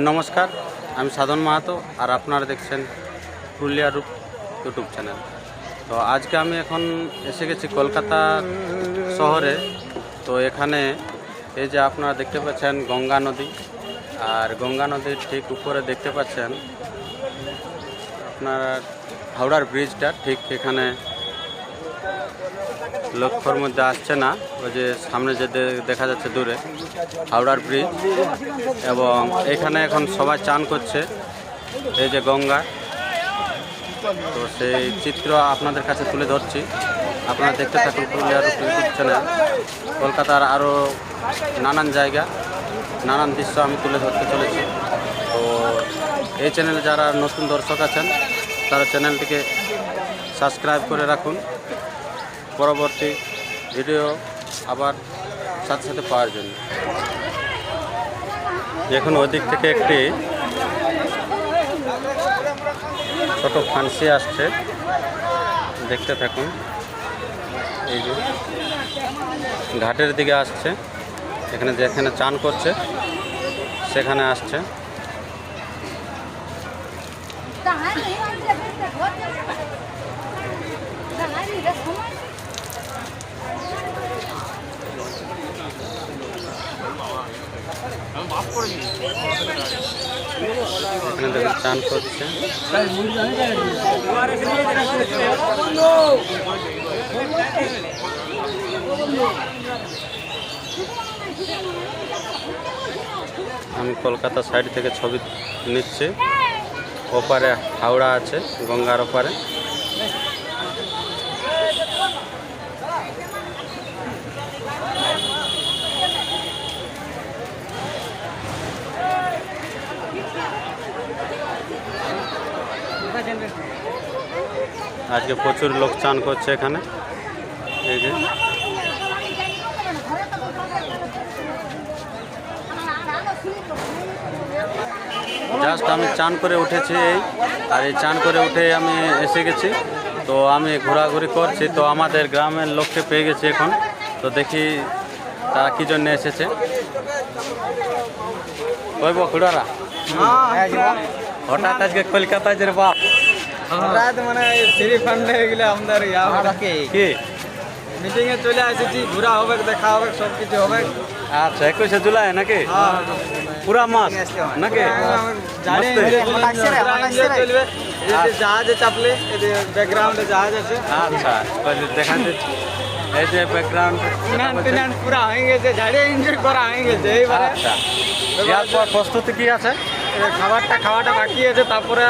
নমস্কার, আমি সাধন মাহাতো আর আপনারা দেখছেন পুরুলিয়া রূপ ইউটিউব চ্যানেল। তো আজকে আমি এখন এসে গেছি কলকাতা শহরে। তো এখানে এই যে আপনারা দেখতে পাচ্ছেন গঙ্গা নদী, আর গঙ্গা নদীর ঠিক উপরে দেখতে পাচ্ছেন আপনার হাওড়ার ব্রিজটা। ঠিক এখানে লক্ষ্যর মধ্যে আসছে না, ওই যে সামনে যে দেখা যাচ্ছে দূরে হাওড়ার ব্রিজ। এবং এখানে এখন সবাই চান করছে এই যে গঙ্গা। তো সেই চিত্র আপনাদের কাছে তুলে ধরছি, আপনারা দেখতে থাকুন পুরুলিয়ার ইউটিউব চ্যানেল। কলকাতার আরও নানান জায়গা, নানান দৃশ্য আমি তুলে ধরতে চলেছি। তো এই চ্যানেলে যারা নতুন দর্শক আছেন তারা চ্যানেলটিকে সাবস্ক্রাইব করে রাখুন, পরবর্তী ভিডিও আবার সাথে সাথে পাওয়ার জন্য। এখন ওদিক থেকে একটি ছোট ফান্সি আসছে, দেখতে থাকুন। এই যে ঘাটের দিকে আসছে, এখানে যেখানে চান করছে সেখানে আসছে। এখানে দেখুন চান করছে। আমি কলকাতা সাইড থেকে ছবি নিচ্ছি। ওপারে হাওড়া আছে, গঙ্গার ওপারে। আজকে প্রচুর লোক চান করছে এখানে। এই যে জাস্ট আমি চান করে উঠেছি আর এই চান করে উঠে আমি এসে গেছি। তো আমি ঘোরাঘুরি করছি, তো আমাদের গ্রামের লোককে পেয়ে গেছি এখন। তো দেখি তারা কী জন্য এসেছে। কইব খুড়ারা হঠাৎ আজকে কলকাতায় যে বাপ মানে ফ্রি ফান্ড হয়ে গেলে আমাদের কি মিটিং এ চলে আসেছি, ঘোরা হবে, দেখা হবে, সব কিছু হবে। আচ্ছা, 21শে জুলাই নাকি? পুরা মাস নাকি? চলবে জাহাজে চাপলে, ব্যাকগ্রাউন্ডে জাহাজ আছে। আচ্ছা, দেখা যাচ্ছে এই যে ব্যাকগ্রাউন্ড পুরা হয়ে গেছে, ঝাড়িয়ে এনজয় করা হয়ে গেছে এইবারে। আচ্ছা, প্রস্তুতি কি আছে? খাবারটা খাওয়াটা বাকি আছে, তারপরে